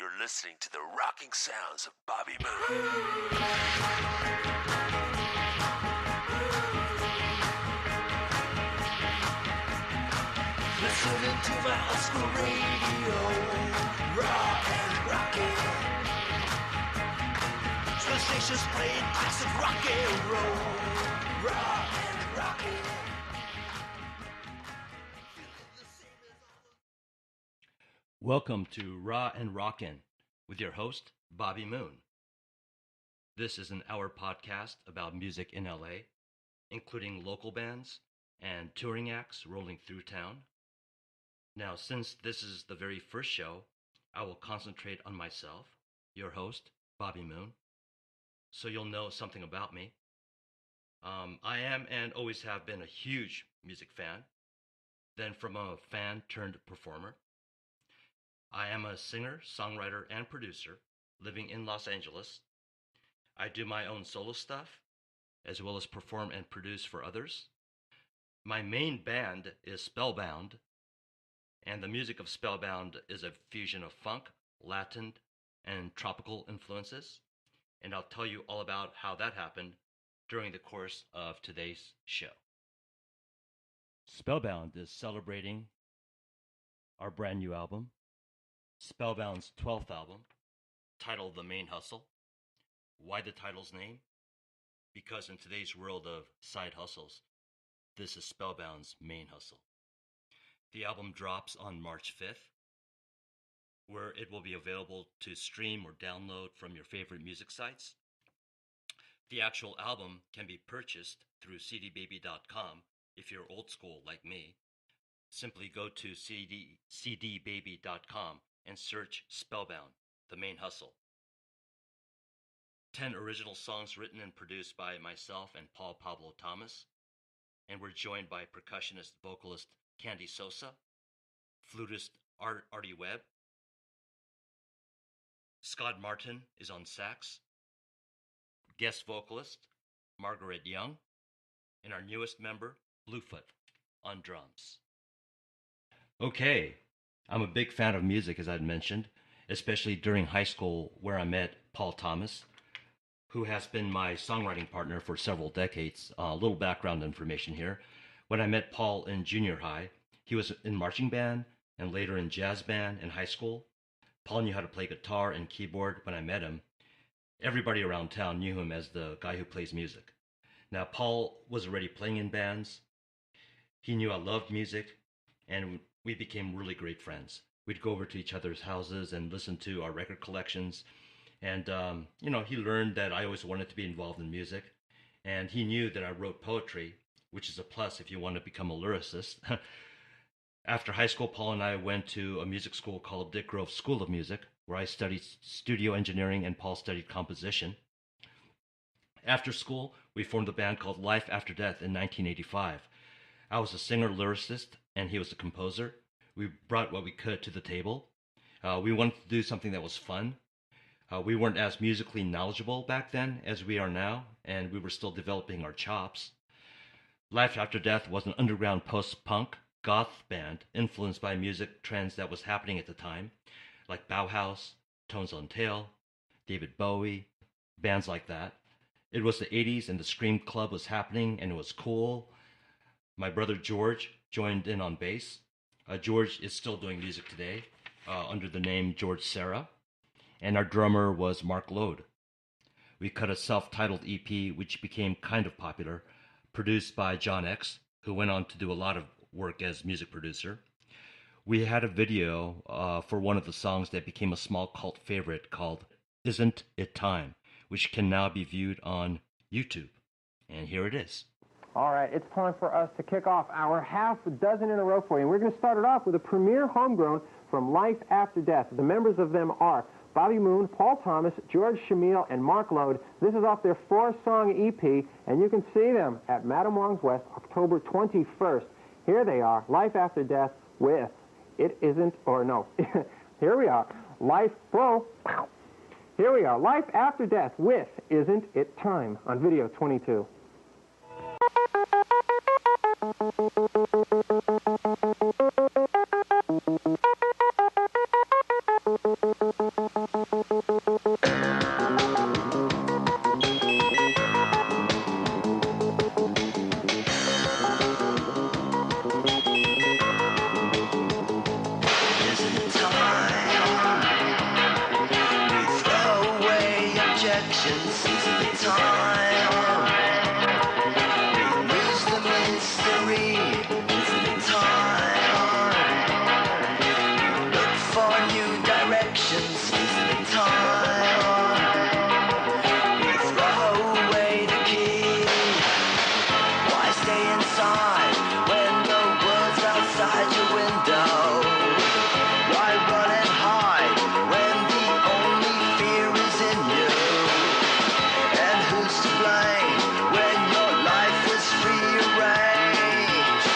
You're listening to the rocking sounds of Bobby Moon. Listening to my Asdru radio, raw and rocking. The station's playing classic rock and roll, raw and rocking. Welcome to Raw and Rockin' with your host, Bobby Moon. This is an hour podcast about music in LA, including local bands and touring acts rolling through town. Now, since this is the very first show, I will concentrate on myself, your host, Bobby Moon, so you'll know something about me. I am and always have been a huge music fan, then from a fan turned performer. I am a singer, songwriter, and producer living in Los Angeles. I do my own solo stuff, as well as perform and produce for others. My main band is Spellbound, and the music of Spellbound is a fusion of funk, Latin, and tropical influences, and I'll tell you all about how that happened during the course of today's show. Spellbound is celebrating our brand new album, Spellbound's 12th album, titled The Main Hustle. Why the title's name? Because in today's world of side hustles, this is Spellbound's main hustle. The album drops on March 5th, where it will be available to stream or download from your favorite music sites. The actual album can be purchased through cdbaby.com if you're old school like me. Simply go to cdbaby.com and search Spellbound, The Main Hustle. 10 original songs written and produced by myself and Paul Pablo Thomas, and we're joined by percussionist vocalist Candy Sosa, flutist Artie Webb. Scott Martin is on sax, guest vocalist Margaret Young, and our newest member, Bluefoot, on drums. Okay, I'm a big fan of music, as I'd mentioned, especially during high school where I met Paul Thomas, who has been my songwriting partner for several decades. A little background information here. When I met Paul in junior high, he was in marching band and later in jazz band in high school. Paul knew how to play guitar and keyboard when I met him. Everybody around town knew him as the guy who plays music. Now, Paul was already playing in bands. He knew I loved music, and we became really great friends. We'd go over to each other's houses and listen to our record collections. And, he learned that I always wanted to be involved in music. And he knew that I wrote poetry, which is a plus if you want to become a lyricist. After high school, Paul and I went to a music school called Dick Grove School of Music, where I studied studio engineering and Paul studied composition. After school, we formed a band called Life After Death in 1985. I was a singer-lyricist, and he was a composer. We brought what we could to the table. We wanted to do something that was fun. We weren't as musically knowledgeable back then as we are now, and we were still developing our chops. Life After Death was an underground post-punk goth band influenced by music trends that was happening at the time, like Bauhaus, Tones on Tail, David Bowie, bands like that. It was the 80s and the Scream Club was happening and it was cool. My brother George joined in on bass. George is still doing music today under the name George Serra. And our drummer was Mark Lode. We cut a self-titled EP which became kind of popular, produced by John X, who went on to do a lot of work as music producer. We had a video for one of the songs that became a small cult favorite called Isn't It Time, which can now be viewed on YouTube. And here it is. All right, it's time for us to kick off our half a dozen in a row for you. And we're going to start it off with a premiere homegrown from Life After Death. The members of them are Bobby Moon, Paul Thomas, George Shamil, and Mark Lode. This is off their 4-song EP, and you can see them at Madame Wong's West, October 21st. Here they are, Life After Death with It Isn't, or no. Here we are, Life After Death with Isn't It Time on video 22. directions. Is the time we lose the mystery? Is the time we look for new directions? Is the time we throw away the key? Why stay inside when the world's outside your window? Why run and hide when the only fear is in you? And who's to blame when your life is rearranged?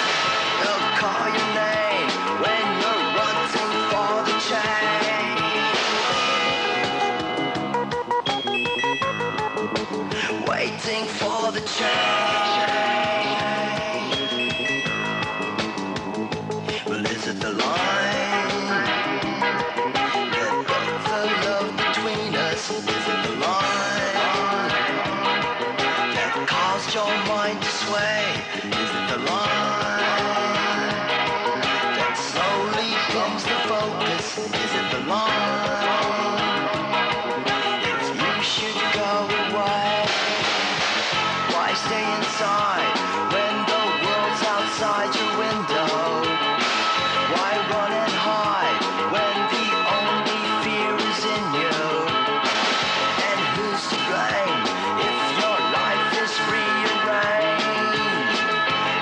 They'll call your name when you're wanting for the change. Waiting for the change. Well, is it the line that broke the love between us? Is it the line that caused your mind to sway? Is it the line that slowly dims the focus? Is it the line if you should go away? Why stay inside when the world's outside your window? Why run and hide when the only fear is in you? And who's to blame if your life is rearranged?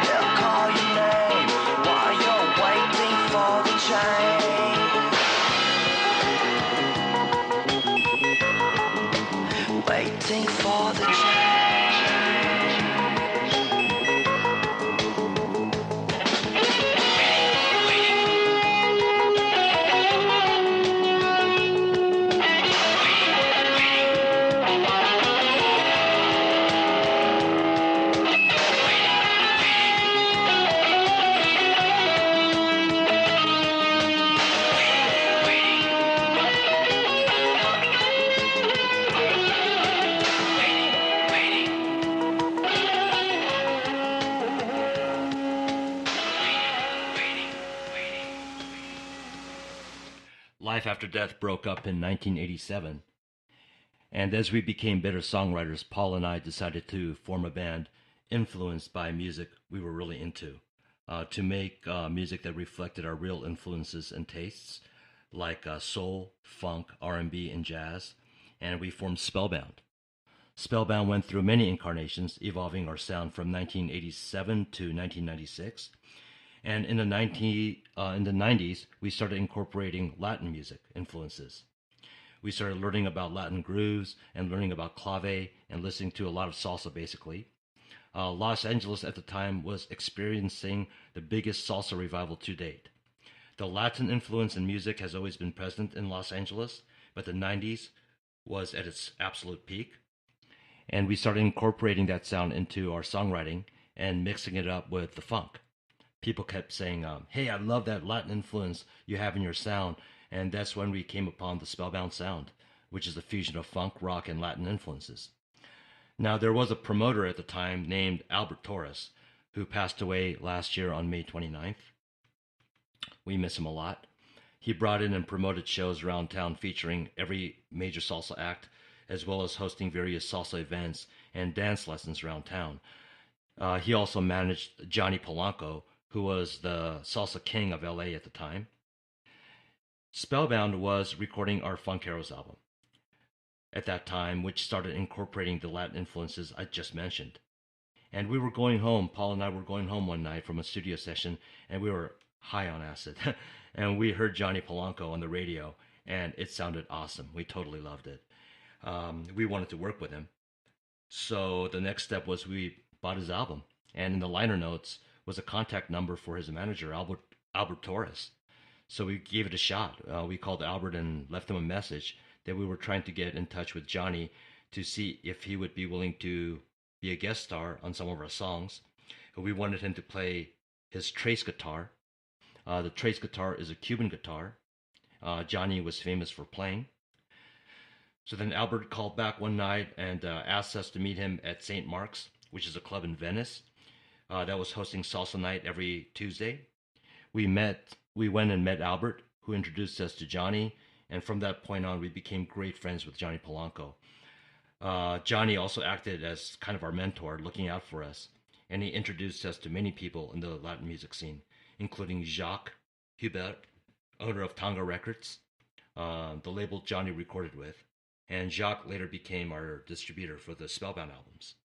They'll call your name while you're waiting for the change. Waiting for the change. Life After Death broke up in 1987, and as we became better songwriters, Paul and I decided to form a band influenced by music we were really into, to make music that reflected our real influences and tastes, like soul, funk, R&B, and jazz, and we formed Spellbound. Spellbound went through many incarnations, evolving our sound from 1987 to 1996. And in the 90s, we started incorporating Latin music influences. We started learning about Latin grooves and learning about clave and listening to a lot of salsa, basically. Los Angeles at the time was experiencing the biggest salsa revival to date. The Latin influence in music has always been present in Los Angeles, but the 90s was at its absolute peak. And we started incorporating that sound into our songwriting and mixing it up with the funk. People kept saying, hey, I love that Latin influence you have in your sound. And that's when we came upon the Spellbound sound, which is a fusion of funk, rock, and Latin influences. Now, there was a promoter at the time named Albert Torres, who passed away last year on May 29th. We miss him a lot. He brought in and promoted shows around town featuring every major salsa act, as well as hosting various salsa events and dance lessons around town. He also managed Johnny Polanco, who was the salsa king of LA at the time. Spellbound was recording our Funkeros album at that time, which started incorporating the Latin influences I just mentioned. And we were going home, Paul and I were going home one night from a studio session, and we were high on acid. And we heard Johnny Polanco on the radio, and it sounded awesome. We totally loved it. We wanted to work with him. So the next step was we bought his album. And in the liner notes was a contact number for his manager, Albert Torres. So we gave it a shot. We called Albert and left him a message that we were trying to get in touch with Johnny to see if he would be willing to be a guest star on some of our songs. We wanted him to play his trace guitar. The trace guitar is a Cuban guitar. Johnny was famous for playing. So then Albert called back one night and asked us to meet him at St. Mark's, which is a club in Venice that was hosting salsa night every Tuesday. We went and met Albert, who introduced us to Johnny, and from that point on, we became great friends with Johnny Polanco. Johnny also acted as kind of our mentor, looking out for us, and he introduced us to many people in the Latin music scene, including Jacques Hubert, owner of Tonga Records, the label Johnny recorded with, and Jacques later became our distributor for the Spellbound albums,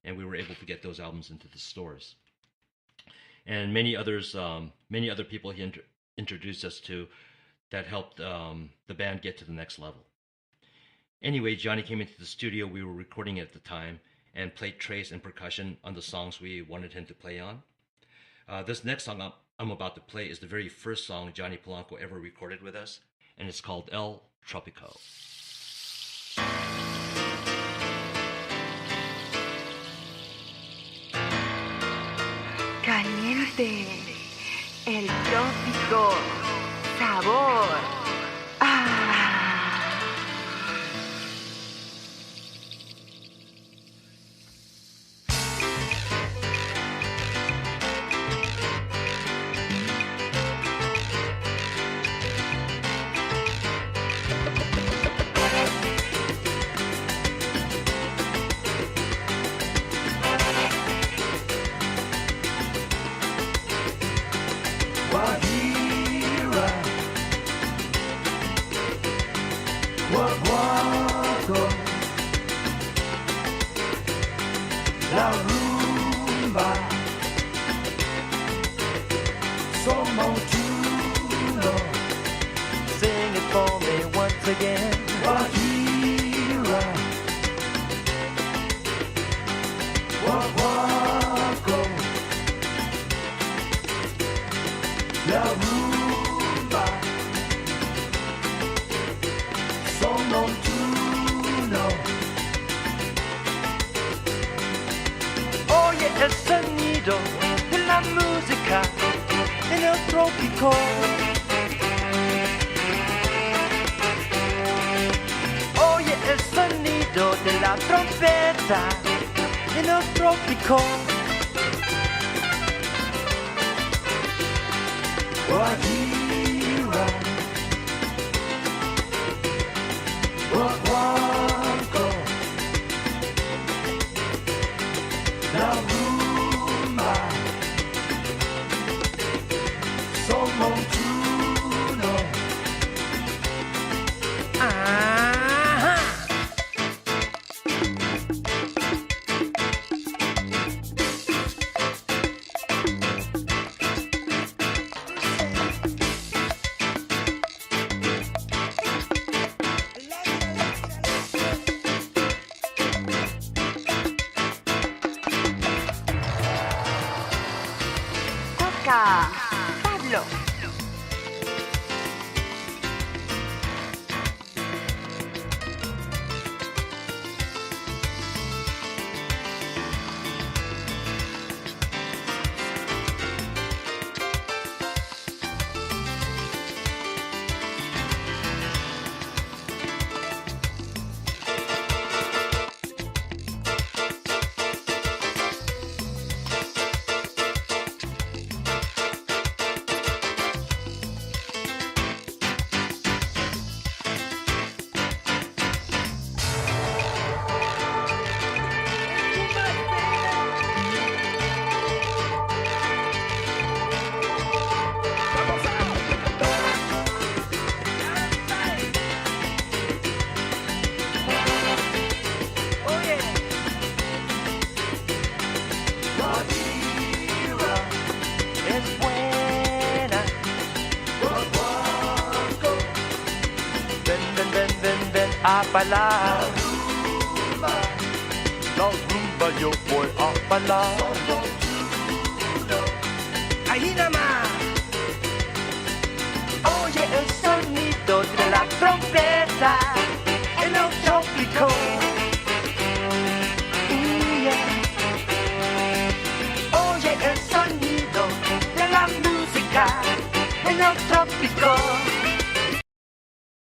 and we were able to get those albums into the stores. And many other people he introduced us to that helped the band get to the next level. Anyway, Johnny came into the studio we were recording at the time and played trace and percussion on the songs we wanted him to play on. This next song I'm about to play is the very first song Johnny Polanco ever recorded with us, and it's called El Tropico. Caliente, el trópico, sabor. La rumba, Somontuno, Sing it for me once again. Guajira, Guaguaco, La rumba, Somontuno. Oye el sonido de la música en el trópico. Oye el sonido de la trompeta en el trópico. Guajira, Guaguaco, La rumba, Somontuno. Ajá. Toca, Pablo. Es buena. Ven, ven, ven, ven, ven a bailar. La rumba yo voy a bailar. Ahí nada más.